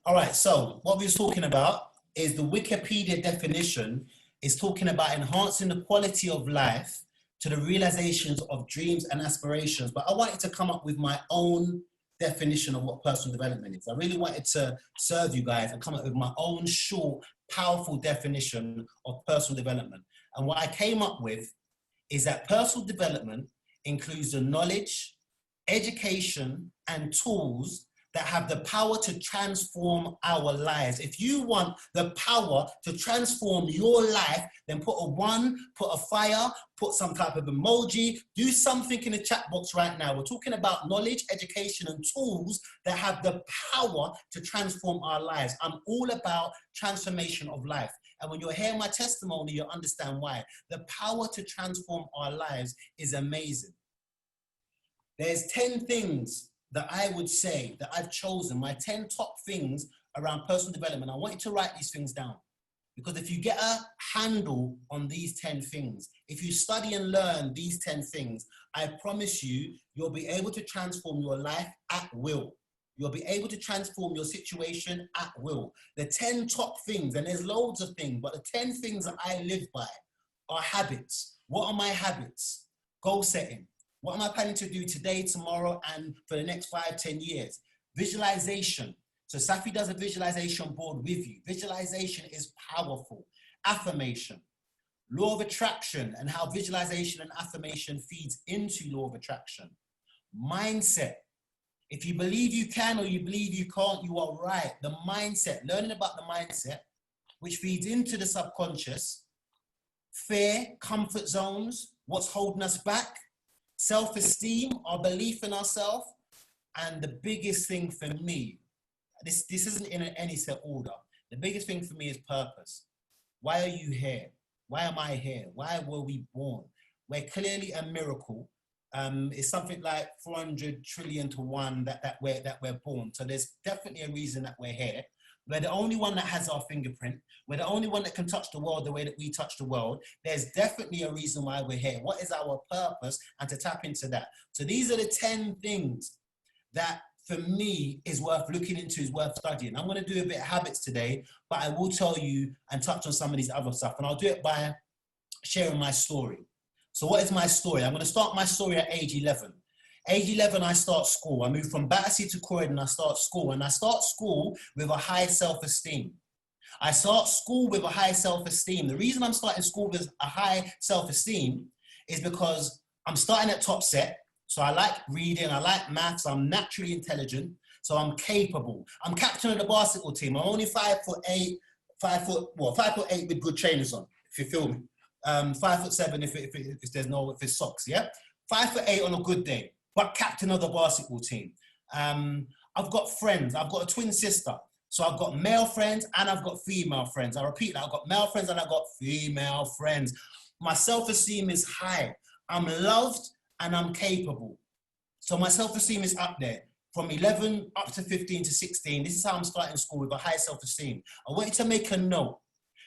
All right, so what we were talking about is the Wikipedia definition is talking about enhancing the quality of life to the realizations of dreams and aspirations. But I wanted to come up with my own definition of what personal development is. I really wanted to serve you guys and come up with my own short, powerful definition of personal development. And what I came up with is that personal development includes the knowledge, education, and tools that have the power to transform our lives. If you want the power to transform your life, then put a 1, put a fire, put some type of emoji, do something in the chat box right now. We're talking about knowledge, education, and tools that have the power to transform our lives. I'm all about transformation of life. And when you hear my testimony, you'll understand why. The power to transform our lives is amazing. There's 10 things that I would say that I've chosen, my 10 top things around personal development. I want you to write these things down, because if you get a handle on these 10 things, if you study and learn these 10 things, I promise you, you'll be able to transform your life at will. You'll be able to transform your situation at will. The 10 top things, and there's loads of things, but the 10 things that I live by are habits. What are my habits? Goal setting. What am I planning to do today, tomorrow, and for the next 5, 10 years? Visualization. So Safi does a visualization board with you. Visualization is powerful. Affirmation. Law of attraction and how visualization and affirmation feeds into law of attraction. Mindset. If you believe you can or you believe you can't, you are right. The mindset, learning about the mindset, which feeds into the subconscious. Fear, comfort zones, what's holding us back. Self-esteem, our belief in ourselves, and the biggest thing for me, this isn't in any set order. The biggest thing for me is purpose. Why are you here? Why am I here? Why were we born? We're clearly a miracle. It's something like 400 trillion to 1 that we're born. So there's definitely a reason that we're here. We're the only one that has our fingerprint. We're the only one that can touch the world the way that we touch the world. There's definitely a reason why we're here. What is our purpose? And to tap into that. So these are the 10 things that for me is worth looking into, is worth studying. I'm going to do a bit of habits today, but I will tell you and touch on some of these other stuff. And I'll do it by sharing my story. So what is my story? I'm going to start my story at age 11. Age 11, I start school. I move from Battersea to Croydon. I start school. And I start school with a high self-esteem. I start school with a high self-esteem. The reason I'm starting school with a high self-esteem is because I'm starting at top set. So I like reading. I like maths. I'm naturally intelligent. So I'm capable. I'm captain of the basketball team. I'm only 5'8", 5'8" with good trainers on, if you feel me. 5'7" if it's socks, yeah? 5'8" on a good day. But captain of the basketball team. I've got friends. I've got a twin sister. So I've got male friends and I've got female friends. I repeat that. I've got male friends and I've got female friends. My self-esteem is high. I'm loved and I'm capable. So my self-esteem is up there. From 11 up to 15 to 16, this is how I'm starting school, with a high self-esteem. I want you to make a note.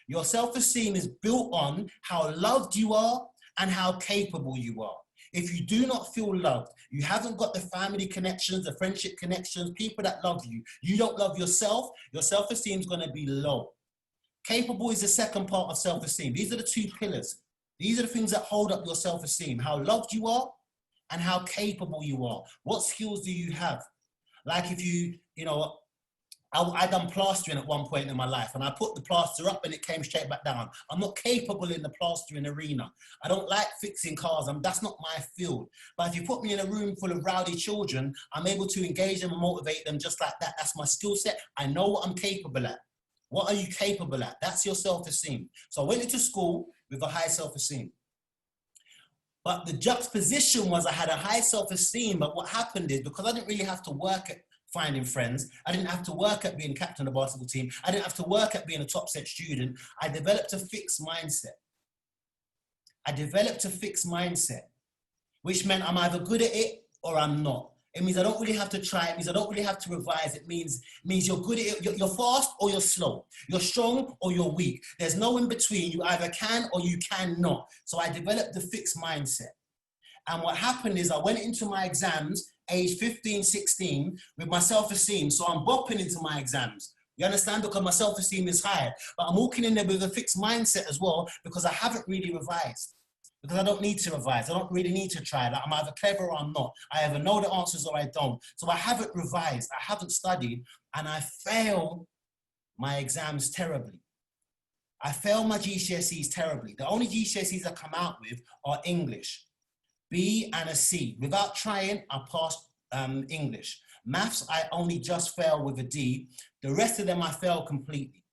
Your self-esteem is built on how loved you are and how capable you are. If you do not feel loved, you haven't got the family connections, the friendship connections, people that love you, you don't love yourself, your self-esteem is going to be low. Capable is the second part of self-esteem. These are the 2 pillars. These are the things that hold up your self-esteem. How loved you are and how capable you are. What skills do you have? Like if I done plastering at one point in my life, and I put the plaster up and it came straight back down. I'm not capable in the plastering arena. I don't like fixing cars. That's not my field. But if you put me in a room full of rowdy children, I'm able to engage them and motivate them just like that. That's my skill set. I know what I'm capable at. What are you capable at? That's your self-esteem. So I went into school with a high self-esteem. But the juxtaposition was I had a high self-esteem, but what happened is, because I didn't really have to work at finding friends, I didn't have to work at being captain of the basketball team, I didn't have to work at being a top set student, I developed a fixed mindset. Which meant I'm either good at it or I'm not. It means I don't really have to try. It means I don't really have to revise. It means you're good at it. You're fast or you're slow. You're strong or you're weak. There's no in between. You either can or you cannot. So I developed the fixed mindset. And what happened is I went into my exams age 15, 16 with my self-esteem. So I'm bopping into my exams. You understand? Because my self-esteem is high. But I'm walking in there with a fixed mindset as well because I haven't really revised. Because I don't need to revise. I don't really need to try. Like, I'm either clever or I'm not. I either know the answers or I don't. So I haven't revised. I haven't studied. And I fail my exams terribly. I fail my GCSEs terribly. The only GCSEs I come out with are English, B and a C. Without trying, I passed English. Maths, I only just failed with a D. The rest of them I failed completely.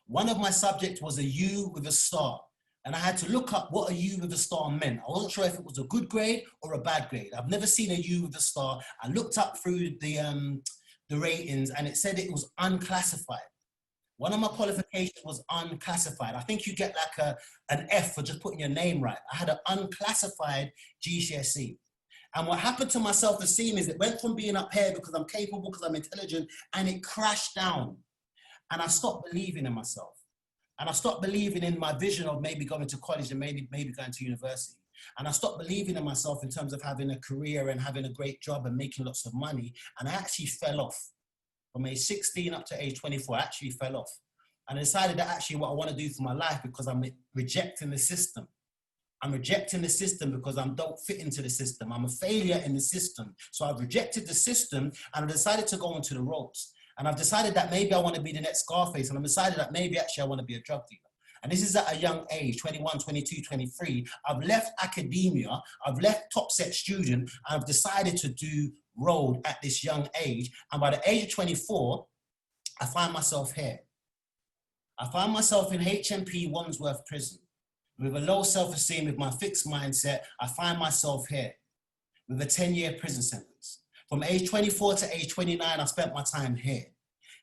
One of my subjects was a U with a star. And I had to look up what a U with a star meant. I wasn't sure if it was a good grade or a bad grade. I've never seen a U with a star. I looked up through the ratings and it said it was unclassified. One of my qualifications was unclassified. I think you get like an F for just putting your name right. I had an unclassified GCSE. And what happened to my self-esteem is it went from being up here because I'm capable, because I'm intelligent, and it crashed down. And I stopped believing in myself. And I stopped believing in my vision of maybe going to college and maybe going to university. And I stopped believing in myself in terms of having a career and having a great job and making lots of money. And I actually fell off. From age 16 up to age 24, I actually fell off. And I decided that actually what I want to do for my life because I'm rejecting the system. I'm rejecting the system because I don't fit into the system. I'm a failure in the system. So I've rejected the system and I decided to go into the roads. And I've decided that maybe I want to be the next Scarface. And I've decided that maybe actually I want to be a drug dealer. And this is at a young age, 21, 22, 23. I've left academia. I've left top set student. I've decided to do road at this young age. And by the age of 24, I find myself here. I find myself in HMP Wandsworth Prison. With a low self-esteem, with my fixed mindset, I find myself here with a 10-year prison sentence. From age 24 to age 29, I spent my time here.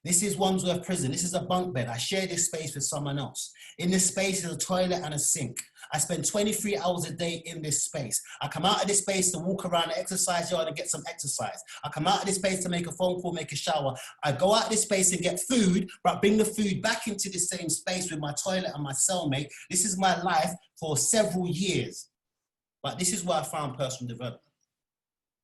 This is Wandsworth Prison. This is a bunk bed. I share this space with someone else. In this space is a toilet and a sink. I spend 23 hours a day in this space. I come out of this space to walk around the exercise yard and get some exercise. I come out of this space to make a phone call, make a shower. I go out of this space and get food, but bring the food back into the same space with my toilet and my cellmate. This is my life for several years. But this is where I found personal development.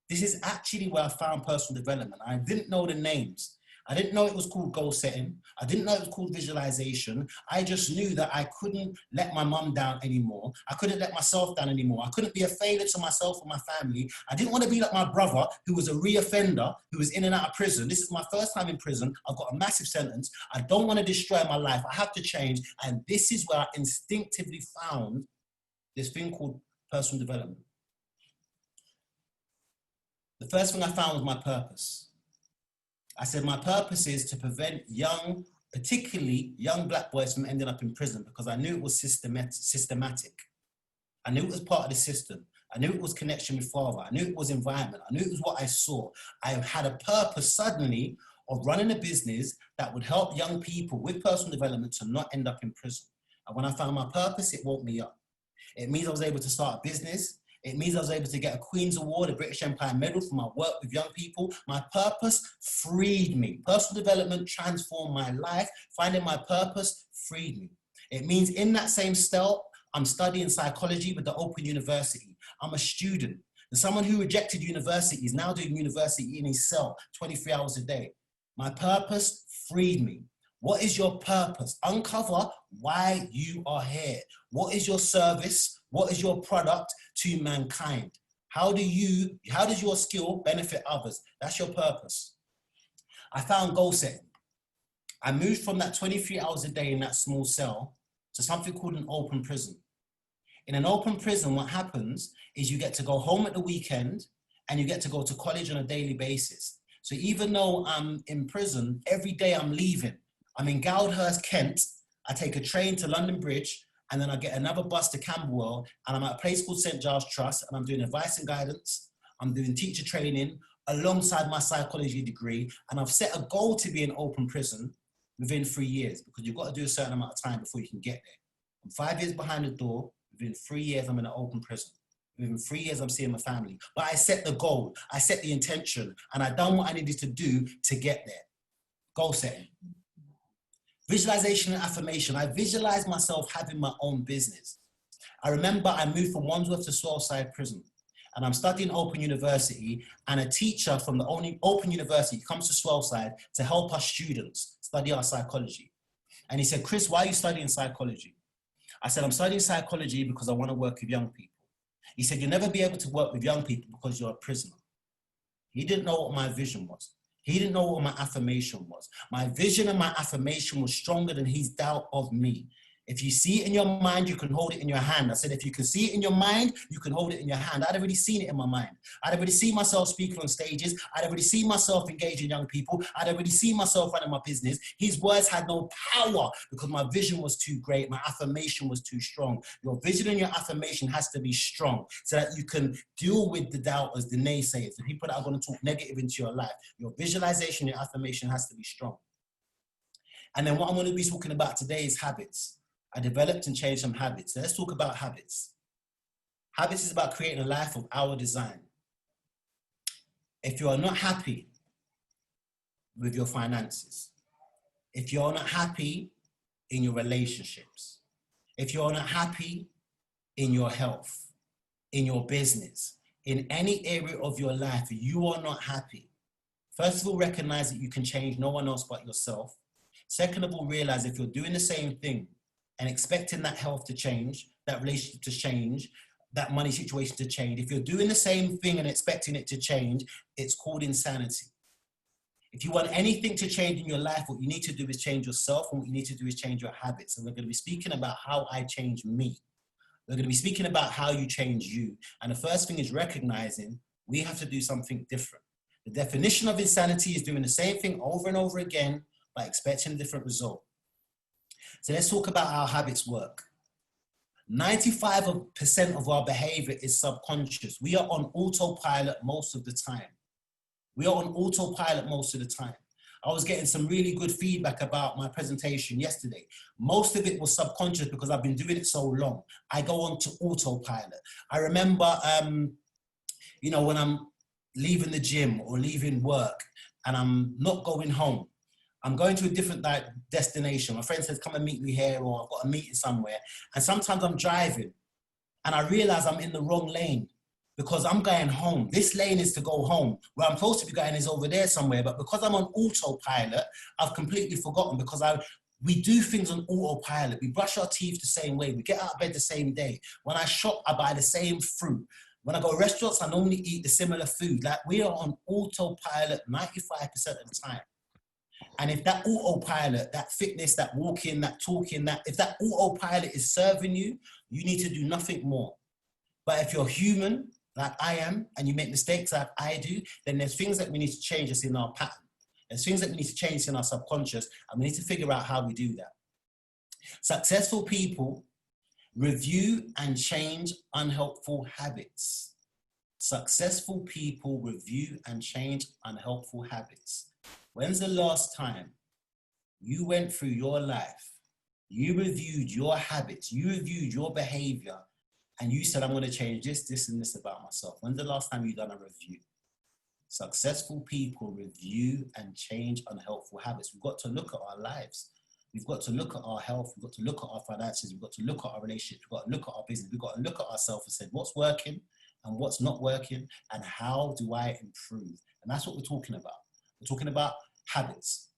This is actually where I found personal development. I didn't know the names. I didn't know it was called goal setting. I didn't know it was called visualization. I just knew that I couldn't let my mum down anymore. I couldn't let myself down anymore. I couldn't be a failure to myself or my family. I didn't want to be like my brother, who was a reoffender, who was in and out of prison. This is my first time in prison. I've got a massive sentence. I don't want to destroy my life. I have to change. And this is where I instinctively found this thing called personal development. The first thing I found was my purpose. I said, my purpose is to prevent young, particularly young black boys from ending up in prison because I knew it was systematic. I knew it was part of the system. I knew it was connection with father. I knew it was environment. I knew it was what I saw. I had a purpose suddenly of running a business that would help young people with personal development to not end up in prison. And when I found my purpose, it woke me up. It means I was able to start a business. It means I was able to get a Queen's Award, a British Empire Medal for my work with young people. My purpose freed me. Personal development transformed my life. Finding my purpose freed me. It means in that same style, I'm studying psychology with the Open University. I'm a student. And someone who rejected university is now doing university in his cell 23 hours a day. My purpose freed me. What is your purpose? Uncover why you are here. What is your service? What is your product to mankind? How does your skill benefit others? That's your purpose. I found goal setting. I moved from that 23 hours a day in that small cell to something called an open prison. In an open prison, what happens is you get to go home at the weekend and you get to go to college on a daily basis. So even though I'm in prison, every day I'm leaving. I'm in Goudhurst, Kent. I take a train to London Bridge, and then I get another bus to Camberwell, and I'm at a place called St. Giles Trust, and I'm doing advice and guidance. I'm doing teacher training alongside my psychology degree, and I've set a goal to be in open prison within 3 years, because you've got to do a certain amount of time before you can get there. I'm 5 years behind the door. Within 3 years, I'm in an open prison. Within 3 years, I'm seeing my family. But I set the goal, I set the intention, and I done what I needed to do to get there. Goal setting. Visualization and affirmation. I visualized myself having my own business. I remember I moved from Wandsworth to Swellside Prison. and I'm studying Open University, and a teacher from the only Open University comes to Swellside to help us students study our psychology. And he said, Chris, why are you studying psychology? I said, I'm studying psychology because I want to work with young people. He said, you'll never be able to work with young people because you're a prisoner. He didn't know what my vision was. He didn't know what my affirmation was. My vision and my affirmation was stronger than his doubt of me. If you see it in your mind, you can hold it in your hand. I said, if you can see it in your mind, you can hold it in your hand. I'd already seen it in my mind. I'd already seen myself speaking on stages. I'd already seen myself engaging young people. I'd already seen myself running my business. His words had no power because my vision was too great. My affirmation was too strong. Your vision and your affirmation has to be strong so that you can deal with the doubters, the naysayers, the people that are going to talk negative into your life. Your visualization, your affirmation has to be strong. And then what I'm going to be talking about today is habits. I developed and changed some habits. So let's talk about habits. Habits is about creating a life of our design. If you are not happy with your finances, if you're not happy in your relationships, if you're not happy in your health, in your business, in any area of your life, you are not happy. First of all, recognize that you can change no one else but yourself. Second of all, realize if you're doing the same thing and expecting that health to change, that relationship to change, that money situation to change, if you're doing the same thing and expecting it to change, it's called insanity. If you want anything to change in your life, what you need to do is change yourself, and what you need to do is change your habits. And we're going to be speaking about how I change me. We're going to be speaking about how you change you. And the first thing is recognizing we have to do something different. The definition of insanity is doing the same thing over and over again by expecting a different result. So let's talk about how habits work. 95% of our behavior is subconscious. We are on autopilot most of the time. We are on autopilot most of the time. I was getting some really good feedback about my presentation yesterday. Most of it was subconscious because I've been doing it so long. I go on to autopilot. I remember, when I'm leaving the gym or leaving work and I'm not going home, I'm going to a different destination. My friend says, come and meet me here, or I've got a meeting somewhere. And sometimes I'm driving and I realize I'm in the wrong lane because I'm going home. This lane is to go home. Where I'm supposed to be going is over there somewhere. But because I'm on autopilot, I've completely forgotten because we do things on autopilot. We brush our teeth the same way. We get out of bed the same day. When I shop, I buy the same fruit. When I go to restaurants, I normally eat the similar food. Like, we are on autopilot 95% of the time. And if that autopilot, that fitness, that walking, that talking, if that autopilot is serving you, you need to do nothing more. But if you're human, like I am, and you make mistakes like I do, then there's things that we need to change that's in our pattern. There's things that we need to change in our subconscious, and we need to figure out how we do that. Successful people review and change unhelpful habits. Successful people review and change unhelpful habits. When's the last time you went through your life, you reviewed your habits, you reviewed your behavior, and you said, I'm going to change this, this, and this about myself? When's the last time you've done a review? Successful people review and change unhelpful habits. We've got to look at our lives. We've got to look at our health. We've got to look at our finances. We've got to look at our relationships. We've got to look at our business. We've got to look at ourselves and say, what's working and what's not working, and how do I improve? And that's what we're talking about. We're talking about habits.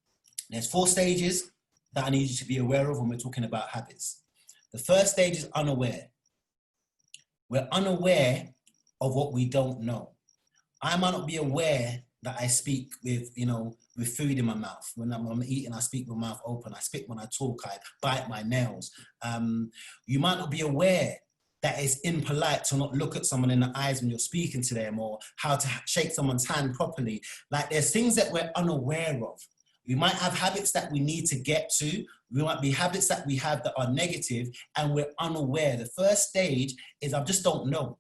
There's 4 stages that I need you to be aware of when we're talking about habits. The first stage is unaware. We're unaware of what we don't know. I might not be aware that I speak with food in my mouth. When I'm eating, I speak with my mouth open. I spit when I talk. I bite my nails. You might not be aware that it's impolite to not look at someone in the eyes when you're speaking to them, or how to shake someone's hand properly. Like, there's things that we're unaware of. We might have habits that we need to get to. We might be habits that we have that are negative, and we're unaware. The first stage is I just don't know.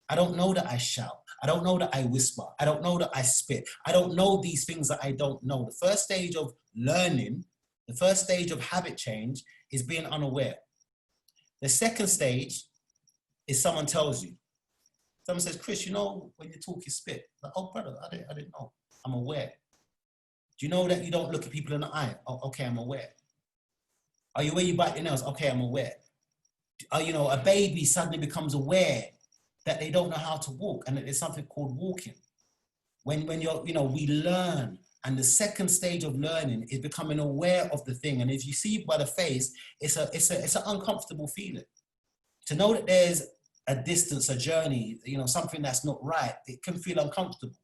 I don't know that I shout. I don't know that I whisper. I don't know that I spit. I don't know these things that I don't know. The first stage of learning, the first stage of habit change is being unaware. The second stage is someone tells you. Someone says, Chris, when you talk, you spit. Like, oh, brother, I didn't know. I'm aware. Do you know that you don't look at people in the eye? Oh, okay, I'm aware. Are you aware you bite your nails? Okay, I'm aware. A baby suddenly becomes aware that they don't know how to walk, and that there's something called walking. When you're, we learn, and the second stage of learning is becoming aware of the thing. And as you see by the face, it's an uncomfortable feeling. To know that there's a distance, a journey, something that's not right, it can feel uncomfortable.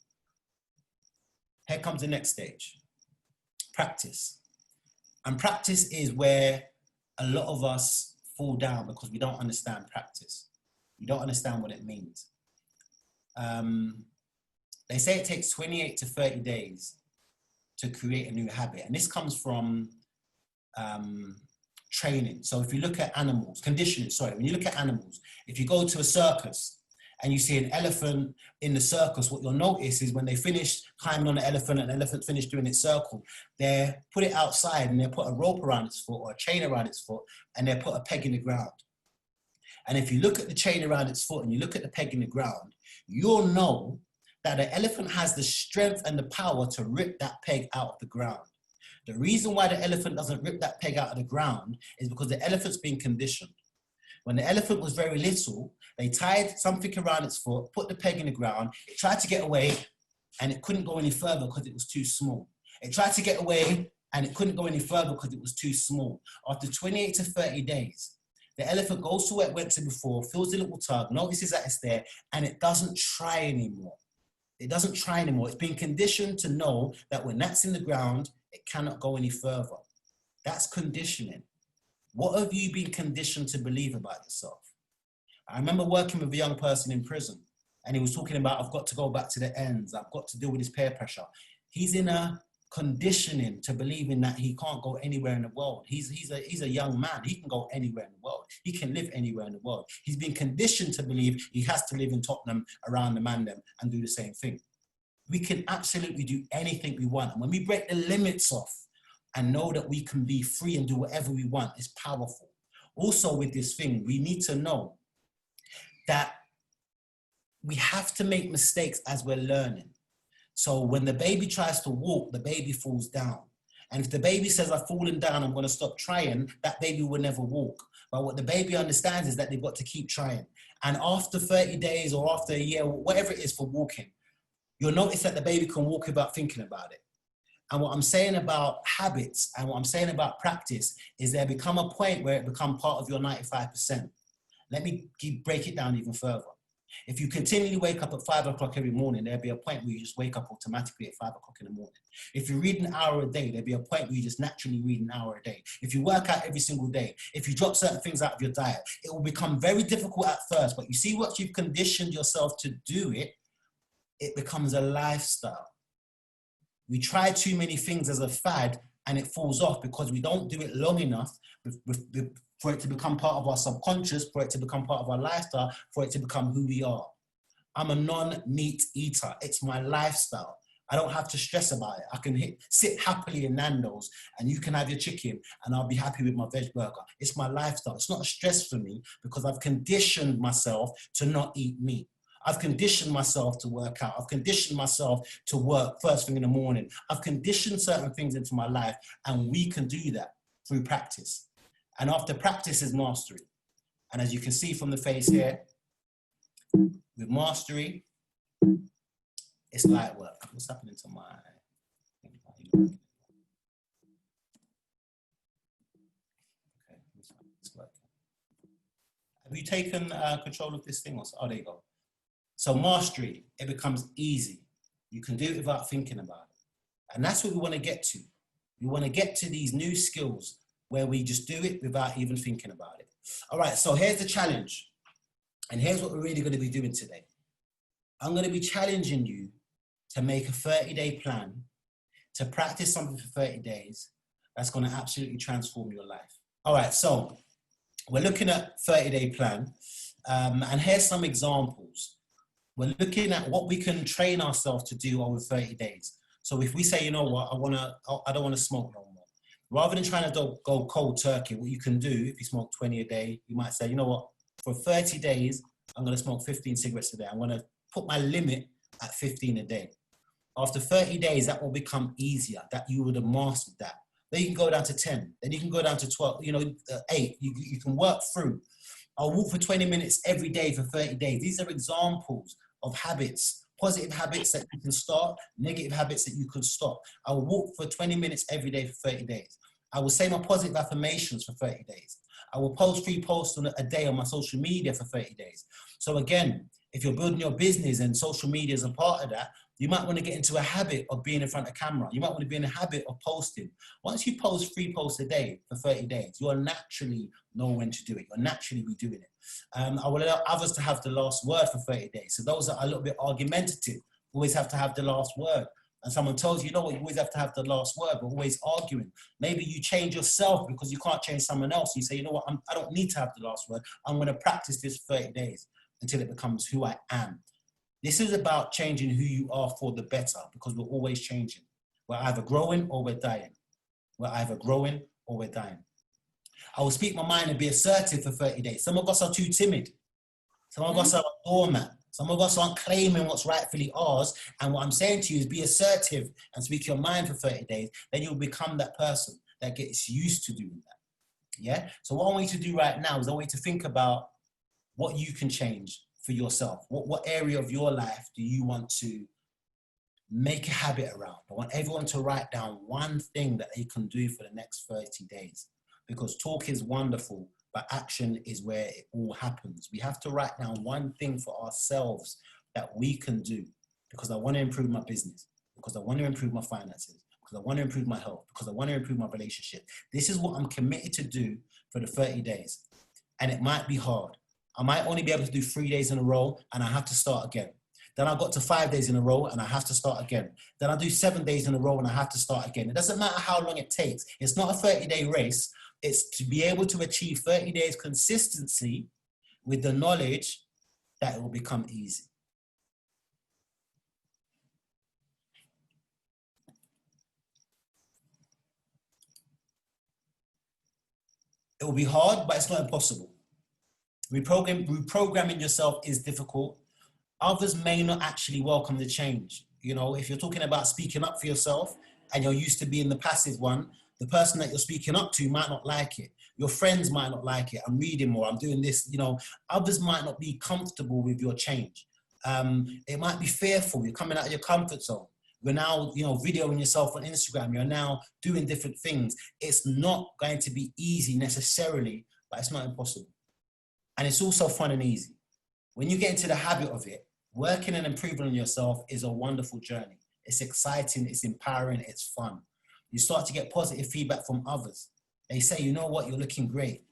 Here comes the next stage, practice. And practice is where a lot of us fall down because we don't understand practice. We don't understand what it means. They say it takes 28 to 30 days to create a new habit. And this comes from training. So if you look at animals, conditioning, sorry, when you look at animals, if you go to a circus and you see an elephant in the circus, what you'll notice is when they finish climbing on the elephant and the elephant finished doing its circle, they put it outside and they put a rope around its foot or a chain around its foot, and they put a peg in the ground. And if you look at the chain around its foot and you look at the peg in the ground, you'll know that the elephant has the strength and the power to rip that peg out of the ground. The reason why the elephant doesn't rip that peg out of the ground is because the elephant's been conditioned. When the elephant was very little, they tied something around its foot, put the peg in the ground, it tried to get away, and it couldn't go any further because it was too small. It tried to get away, and it couldn't go any further because it was too small. After 28 to 30 days, the elephant goes to where it went to before, feels the little tug, notices that it's there, and it doesn't try anymore. It doesn't try anymore. It's been conditioned to know that when that's in the ground, it cannot go any further. That's conditioning. What have you been conditioned to believe about yourself? I remember working with a young person in prison, and he was talking about, I've got to go back to the ends. I've got to deal with his peer pressure. He's in a conditioning to believing that he can't go anywhere in the world. He's a young man. He can go anywhere in the world. He can live anywhere in the world. He's been conditioned to believe he has to live in Tottenham around the Mandem and do the same thing. We can absolutely do anything we want. And when we break the limits off and know that we can be free and do whatever we want, it's powerful. Also with this thing, we need to know that we have to make mistakes as we're learning. So when the baby tries to walk, the baby falls down. And if the baby says, I've fallen down, I'm going to stop trying, that baby will never walk. But what the baby understands is that they've got to keep trying. And after 30 days or after a year, whatever it is for walking, you'll notice that the baby can walk without thinking about it. And what I'm saying about habits and what I'm saying about practice is there become a point where it becomes part of your 95%. Let me break it down even further. If you continually wake up at 5 o'clock every morning, there'll be a point where you just wake up automatically at 5 o'clock in the morning. If you read an hour a day, there'll be a point where you just naturally read an hour a day. If you work out every single day, if you drop certain things out of your diet, it will become very difficult at first, but you see what you've conditioned yourself to do it becomes a lifestyle. We try too many things as a fad and it falls off because we don't do it long enough for it to become part of our subconscious, for it to become part of our lifestyle, for it to become who we are. I'm a non-meat eater. It's my lifestyle. I don't have to stress about it. I can sit happily in Nando's and you can have your chicken and I'll be happy with my veg burger. It's my lifestyle. It's not a stress for me because I've conditioned myself to not eat meat. I've conditioned myself to work out. I've conditioned myself to work first thing in the morning. I've conditioned certain things into my life, and we can do that through practice. And after practice is mastery. And as you can see from the face here, with mastery, it's light work. What's happening to my... Okay, it's working. Have you taken control of this thing? Oh, there you go. So mastery, it becomes easy. You can do it without thinking about it. And that's what we want to get to. We want to get to these new skills where we just do it without even thinking about it. All right, so here's the challenge. And here's what we're really going to be doing today. I'm going to be challenging you to make a 30-day plan, to practice something for 30 days that's going to absolutely transform your life. All right, so we're looking at 30-day plan. And here's some examples. We're looking at what we can train ourselves to do over 30 days. So if we say, you know what, I don't want to smoke no more. Rather than trying to go cold turkey, what you can do, if you smoke 20 a day, you might say, you know what, for 30 days, I'm going to smoke 15 cigarettes a day. I'm going to put my limit at 15 a day. After 30 days, that will become easier, that you would have mastered that. Then you can go down to 10, then you can go down to 12, 8. You can work through. I'll walk for 20 minutes every day for 30 days. These are examples of habits, positive habits that you can start, negative habits that you can stop. I will walk for 20 minutes every day for 30 days. I will say my positive affirmations for 30 days. I will post 3 posts a day on my social media for 30 days. So again, if you're building your business and social media is a part of that, you might want to get into a habit of being in front of camera. You might want to be in a habit of posting. Once you post 3 posts a day for 30 days, you'll naturally know when to do it. You'll naturally be doing it. I will allow others to have the last word for 30 days. So those that are a little bit argumentative always have to have the last word. And someone tells you, you know what, you always have to have the last word, but always arguing. Maybe you change yourself because you can't change someone else. You say, you know what, I don't need to have the last word. I'm going to practice this for 30 days until it becomes who I am. This is about changing who you are for the better, because we're always changing. We're either growing or we're dying. We're either growing or we're dying. I will speak my mind and be assertive for 30 days. Some of us are too timid. Some of us are a doormat. Some of us aren't claiming what's rightfully ours. And what I'm saying to you is be assertive and speak your mind for 30 days. Then you'll become that person that gets used to doing that. Yeah? So what I want you to do right now is I want you to think about what you can change for yourself. What area of your life do you want to make a habit around? I want everyone to write down one thing that they can do for the next 30 days. Because talk is wonderful, but action is where it all happens. We have to write down one thing for ourselves that we can do, because I want to improve my business, because I want to improve my finances, because I want to improve my health, because I want to improve my relationship. This is what I'm committed to do for the 30 days. And it might be hard. I might only be able to do 3 days in a row and I have to start again. Then I got to 5 days in a row and I have to start again. Then I do 7 days in a row and I have to start again. It doesn't matter how long it takes. It's not a 30-day race. It's to be able to achieve 30 days consistency with the knowledge that it will become easy. It will be hard, but it's not impossible. Reprogramming yourself is difficult. Others may not actually welcome the change. You know, if you're talking about speaking up for yourself and you're used to being the passive one, the person that you're speaking up to might not like it. Your friends might not like it. I'm reading more, I'm doing this, you know. Others might not be comfortable with your change. It might be fearful. You're coming out of your comfort zone. You're now, you know, videoing yourself on Instagram. You're now doing different things. It's not going to be easy necessarily, but it's not impossible. And it's also fun and easy. When you get into the habit of it, working and improving on yourself is a wonderful journey. It's exciting, it's empowering, it's fun. You start to get positive feedback from others. They say, you know what, you're looking great.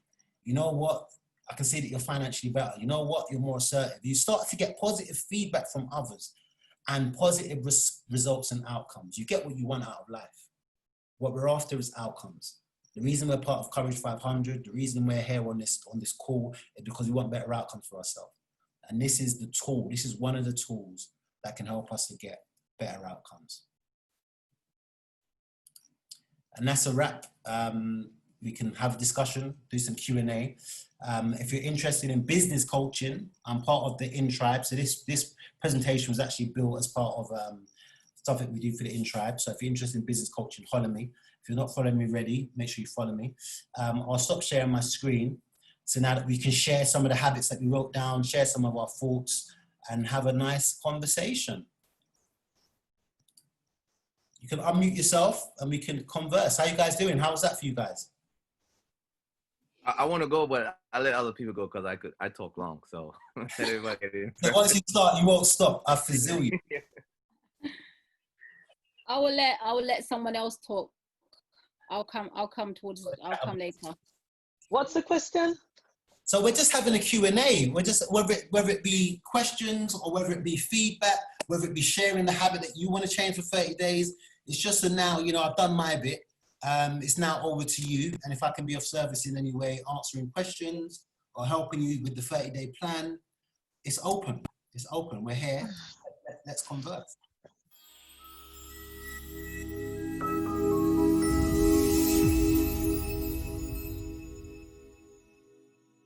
You know what, I can see that you're financially better. You know what, you're more assertive. You start to get positive feedback from others and positive results and outcomes. You get what you want out of life. What we're after is outcomes. The reason we're part of Courage 500, the reason we're here on this call is because we want better outcomes for ourselves. And this is the tool, this is one of the tools that can help us to get better outcomes. And that's a wrap. We can have a discussion, do some Q&A. If you're interested in business coaching, I'm part of the INTribe. So this presentation was actually built as part of stuff that we do for the INTribe. So if you're interested in business coaching, follow me. If you're not following me already, make sure you follow me. I'll stop sharing my screen. So now that we can share some of the habits that we wrote down, share some of our thoughts, and have a nice conversation. You can unmute yourself and we can converse. How you guys doing? How was that for you guys? I want to go, but I let other people go because I talk long. So everybody. So once you start, you won't stop. I feel you. I will let someone else talk. I'll come later. What's the question? So we're just having a Q&A. We're just, whether it be questions or whether it be feedback, whether it be sharing the habit that you want to change for 30 days. It's just that now, you know, I've done my bit. It's now over to you. And if I can be of service in any way, answering questions or helping you with the 30-day plan, it's open. It's open. We're here. Let's converse.